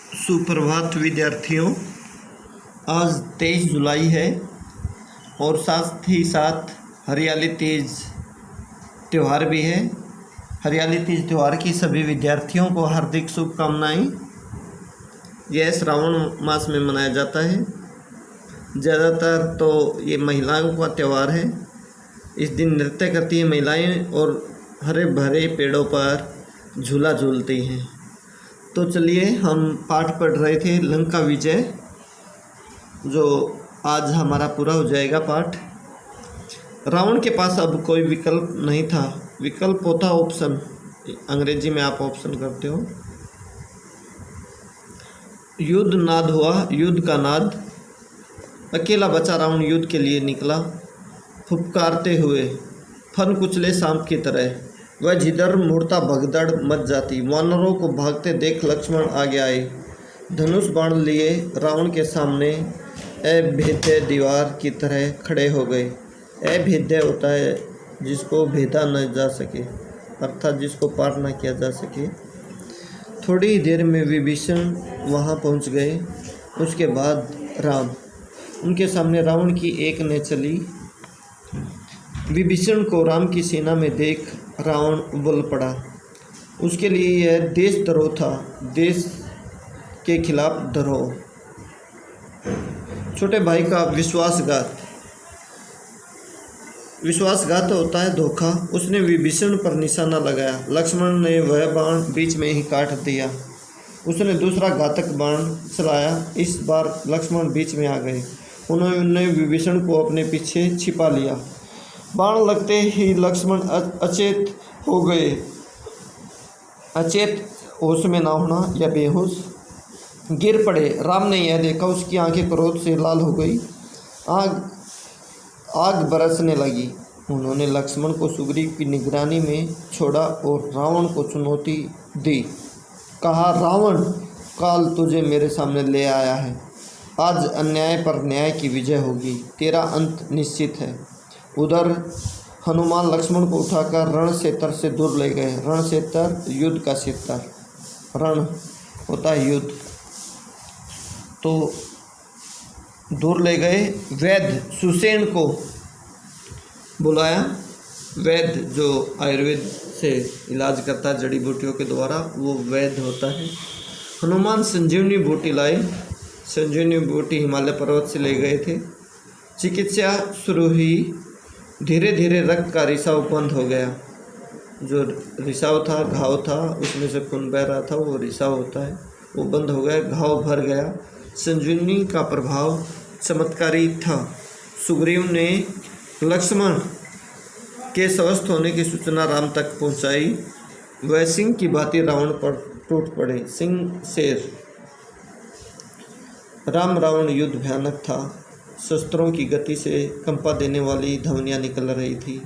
सुप्रभात विद्यार्थियों। आज 23 जुलाई है और साथ ही साथ हरियाली तीज त्यौहार भी है। हरियाली तीज त्यौहार की सभी विद्यार्थियों को हार्दिक शुभकामनाएं। यह श्रावण मास में मनाया जाता है। ज़्यादातर तो ये महिलाओं का त्यौहार है। इस दिन नृत्य करती हैं महिलाएं और हरे भरे पेड़ों पर झूला झूलती हैं। तो चलिए, हम पाठ पढ़ रहे थे लंका विजय, जो आज हमारा पूरा हो जाएगा पाठ। रावण के पास अब कोई विकल्प नहीं था। विकल्प होता ऑप्शन, अंग्रेजी में आप ऑप्शन करते हो। युद्ध नाद हुआ, युद्ध का नाद। अकेला बचा रावण युद्ध के लिए निकला, फुफकारते हुए फन कुचले सांप की तरह। वह जिधर मुड़ता भगदड़ मच जाती। वानरों को भागते देख लक्ष्मण आगे आए, धनुष बाण लिए रावण के सामने अभेद्य दीवार की तरह खड़े हो गए। अभेद्य होता है जिसको भेदा न जा सके, अर्थात जिसको पार न किया जा सके। थोड़ी देर में विभीषण वहां पहुंच गए। उसके बाद राम, उनके सामने रावण की एक ने चली। विभीषण को राम की सेना में देख रावण उबल पड़ा। उसके लिए यह देशद्रोह था, देश के खिलाफ द्रोह। छोटे भाई का विश्वासघात। विश्वासघात होता है धोखा। उसने विभीषण पर निशाना लगाया। लक्ष्मण ने वह बाण बीच में ही काट दिया। उसने दूसरा घातक बाण चलाया। इस बार लक्ष्मण बीच में आ गए। उन्होंने विभीषण को अपने पीछे छिपा लिया। बाण लगते ही लक्ष्मण अचेत हो गए। अचेत होश में ना होना या बेहोश, गिर पड़े। राम ने यह देखा, उसकी आंखें क्रोध से लाल हो गई। आग बरसने लगी। उन्होंने लक्ष्मण को सुग्रीव की निगरानी में छोड़ा और रावण को चुनौती दी। कहा, रावण, काल तुझे मेरे सामने ले आया है। आज अन्याय पर न्याय की विजय होगी। तेरा अंत निश्चित है। उधर हनुमान लक्ष्मण को उठाकर रण क्षेत्र से दूर ले गए। रण क्षेत्र युद्ध का क्षेत्र, रण होता है युद्ध, तो दूर ले गए। वैद्य सुसेन को बुलाया। वैद्य जो आयुर्वेद से इलाज करता है जड़ी बूटियों के द्वारा, वो वैद्य होता है। हनुमान संजीवनी बूटी लाए। संजीवनी बूटी हिमालय पर्वत से ले गए थे। चिकित्सा शुरू हुई। धीरे धीरे रक्त का रिसाव बंद हो गया। जो रिसाव था, घाव था, उसमें से खून बह रहा था, वो रिसाव होता है, वो बंद हो गया। घाव भर गया। संजीवनी का प्रभाव चमत्कारी था। सुग्रीव ने लक्ष्मण के स्वस्थ होने की सूचना राम तक पहुंचाई। वह सिंह की भांति रावण पर टूट पड़े। सिंह शेर। राम रावण युद्ध भयानक था। शस्त्रों की गति से कंपा देने वाली ध्वनियाँ निकल रही थी।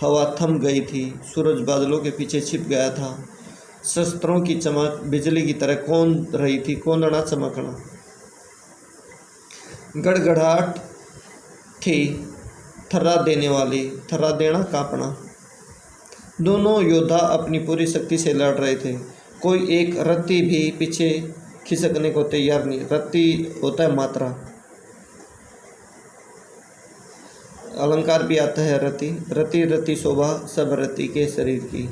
हवा थम गई थी। सूरज बादलों के पीछे छिप गया था। शस्त्रों की चमक बिजली की तरह कौंध रही थी। कौंधना चमकना, गड़गड़ाहट थी, थर्रा देने वाली, थर्रा देना, कांपना। दोनों योद्धा अपनी पूरी शक्ति से लड़ रहे थे। कोई एक रत्ती भी पीछे खिसकने को तैयार नहीं। रत्ती होता है मात्रा, अलंकार भी आता है रति। रति रति शोभा सब रति के शरीर की,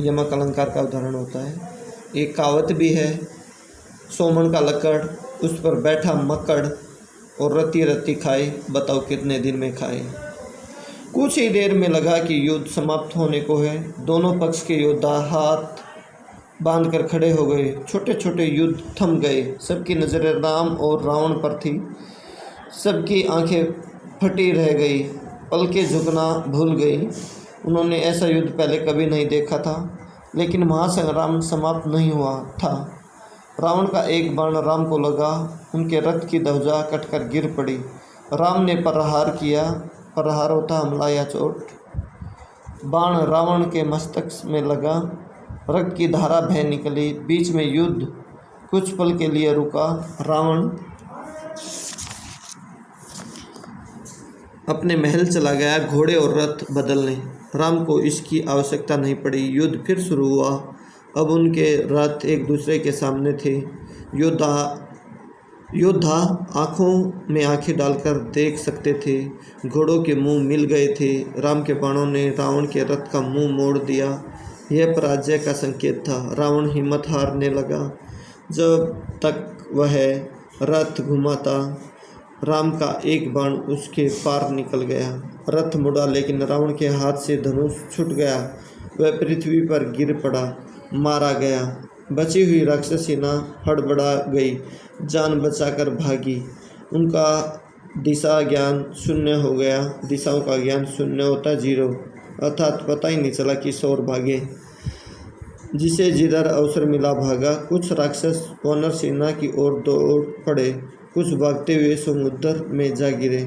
यमक अलंकार का उदाहरण होता है। एक कहावत भी है, सोमन का लकड़, उस पर बैठा मकड़, और रति रति खाए, बताओ कितने दिन में खाए। कुछ ही देर में लगा कि युद्ध समाप्त होने को है। दोनों पक्ष के योद्धा हाथ बांधकर खड़े हो गए। छोटे छोटे युद्ध थम गए। सबकी नज़रें राम और रावण पर थी। सबकी आंखें फटी रह गई, पलकें झुकना भूल गई। उन्होंने ऐसा युद्ध पहले कभी नहीं देखा था। लेकिन महासंग्राम समाप्त नहीं हुआ था। रावण का एक बाण राम को लगा। उनके रथ की ध्वजा कटकर गिर पड़ी। राम ने प्रहार किया। प्रहार होता हमला या चोट। बाण रावण के मस्तक में लगा। रक्त की धारा बह निकली। बीच में युद्ध कुछ पल के लिए रुका। रावण अपने महल चला गया घोड़े और रथ बदलने। राम को इसकी आवश्यकता नहीं पड़ी। युद्ध फिर शुरू हुआ। अब उनके रथ एक दूसरे के सामने थे। योद्धा आंखों में आंखें डालकर देख सकते थे। घोड़ों के मुंह मिल गए थे। राम के बाणों ने रावण के रथ का मुंह मोड़ दिया। यह पराजय का संकेत था। रावण हिम्मत हारने लगा। जब तक वह रथ घुमाता, राम का एक बाण उसके पार निकल गया। रथ मुड़ा, लेकिन रावण के हाथ से धनुष छूट गया। वह पृथ्वी पर गिर पड़ा, मारा गया। बची हुई राक्षस सेना हड़बड़ा गई, जान बचाकर भागी। उनका दिशा ज्ञान शून्य हो गया। दिशाओं का ज्ञान शून्य होता, जीरो, अर्थात पता ही नहीं चला कि सौर भागे। जिसे जिधर अवसर मिला भागा। कुछ राक्षस वानर सेना की ओर दौड़ पड़े, कुछ भागते हुए समुद्र में जा गिरे।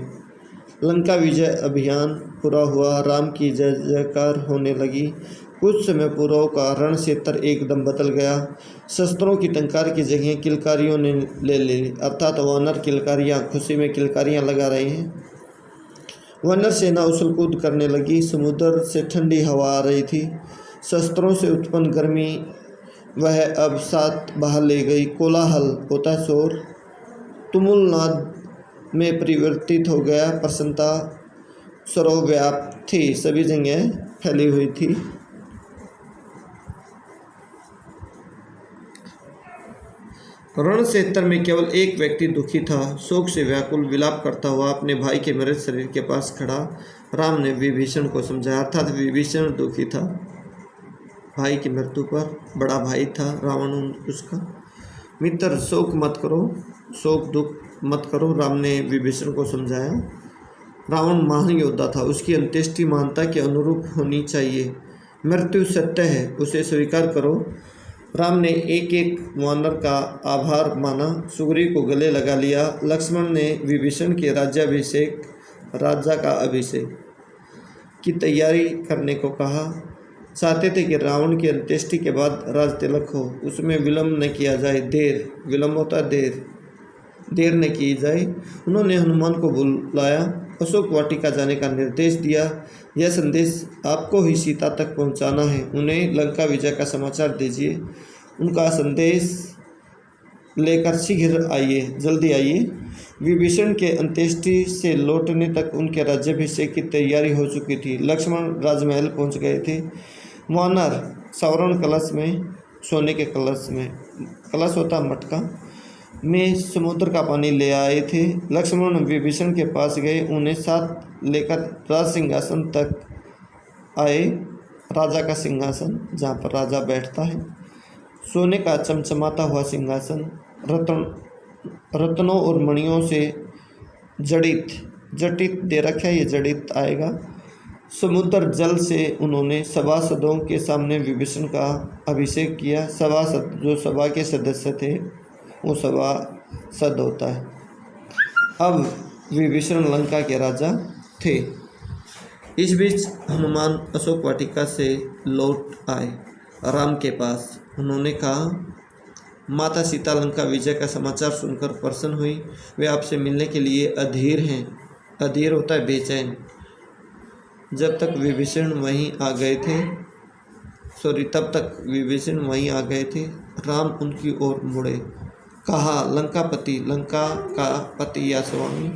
लंका विजय अभियान पूरा हुआ। राम की जय जयकार होने लगी। कुछ समय पूर्व का रण क्षेत्र एकदम बदल गया। शस्त्रों की टंकार की जगह किलकारियों ने ले ली, अर्थात वानर किलकारियाँ खुशी में किलकारियाँ लगा रहे हैं। वानर सेना उछल कूद करने लगी। समुद्र से ठंडी हवा आ रही थी। शस्त्रों से उत्पन्न गर्मी वह अब साथ बहा ले गई। कोलाहल होता है शोर, तुमुल नाद में परिवर्तित हो गया। प्रसन्नता सर्वव्याप्त थी, सभी जगह फैली हुई थी। रण क्षेत्र में केवल एक व्यक्ति दुखी था। शोक से व्याकुल विलाप करता हुआ अपने भाई के मृत शरीर के पास खड़ा राम ने विभीषण को समझाया, अर्थात विभीषण दुखी था भाई की मृत्यु पर। बड़ा भाई था रावण उसका। मित्र, शोक मत करो, शोक दुख मत करो, राम ने विभीषण को समझाया। रावण महान योद्धा था। उसकी अंत्येष्टि मानता के अनुरूप होनी चाहिए। मृत्यु सत्य है, उसे स्वीकार करो। राम ने एक एक वानर का आभार माना, सुग्रीव को गले लगा लिया। लक्ष्मण ने विभीषण के राज्याभिषेक, राजा का अभिषेक की तैयारी करने को कहा। चाहते थे कि रावण की अंत्येष्टि के बाद राज तिलक हो, उसमें विलम्ब न किया जाए। विलम्ब होता देर न की जाए। उन्होंने हनुमान को बुलाया, अशोक वाटिका जाने का निर्देश दिया। यह संदेश आपको ही सीता तक पहुंचाना है। उन्हें लंका विजय का समाचार दीजिए। उनका संदेश लेकर शीघ्र आइए, जल्दी आइए। विभीषण के अंत्येष्टि से लौटने तक उनके राज्याभिषेक की तैयारी हो चुकी थी। लक्ष्मण राजमहल पहुंच गए थे। वानर सवर्ण कलश में, सोने के कलश में, कलश होता मटका में समुद्र का पानी ले आए थे। लक्ष्मण विभीषण के पास गए, उन्हें साथ लेकर राज सिंहासन तक आए। राजा का सिंहासन, जहाँ पर राजा बैठता है, सोने का चमचमाता हुआ सिंहासन, रत्नों और मणियों से जटित दे रखा है, ये जड़ित आएगा। समुद्र जल से उन्होंने सभासदों के सामने विभीषण का अभिषेक किया। सभासद जो सभा के सदस्य थे, वो सभासद होता है। अब विभीषण लंका के राजा थे। इस बीच हनुमान अशोक वाटिका से लौट आए राम के पास। उन्होंने कहा, माता सीता लंका विजय का समाचार सुनकर प्रसन्न हुई। वे आपसे मिलने के लिए अधीर हैं। अधीर होता है बेचैन। तब तक विभीषण वहीं आ गए थे। राम उनकी ओर मुड़े, कहा, लंका का पति या स्वामी,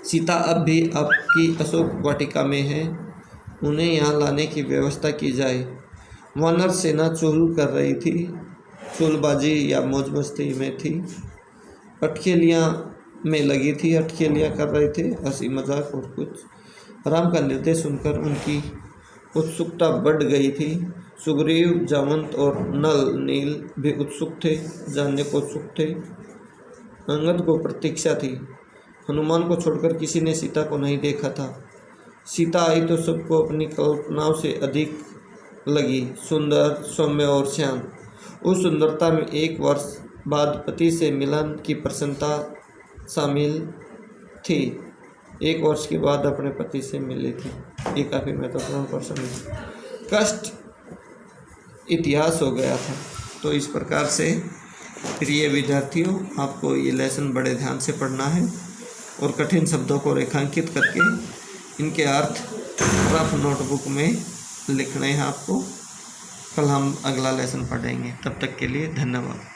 सीता अब भी आपकी अशोक वाटिका में है। उन्हें यहाँ लाने की व्यवस्था की जाए। वानर सेना चुहल कर रही थी, चुलबाजी या मौज मस्ती में थी, अटखेलियाँ में लगी थी, अटखेलियाँ कर रहे थे, हंसी मजाक और कुछ। राम का निर्देश सुनकर उनकी उत्सुकता बढ़ गई थी। सुग्रीव, जामवंत और नल नील भी उत्सुक थे, जानने को उत्सुक थे। अंगद को प्रतीक्षा थी। हनुमान को छोड़कर किसी ने सीता को नहीं देखा था। सीता आई तो सबको अपनी कल्पनाओं से अधिक लगी, सुंदर, सौम्य और शांत। उस सुंदरता में 1 वर्ष बाद पति से मिलन की प्रसन्नता शामिल थी। 1 वर्ष के बाद अपने पति से मिली थी। ये काफ़ी महत्वपूर्ण प्रश्न है। कष्ट इतिहास हो गया था। तो इस प्रकार से प्रिय विद्यार्थियों, आपको ये लेसन बड़े ध्यान से पढ़ना है और कठिन शब्दों को रेखांकित करके इनके अर्थ रफ नोटबुक में लिखने हैं आपको। कल हम अगला लेसन पढ़ेंगे। तब तक के लिए धन्यवाद।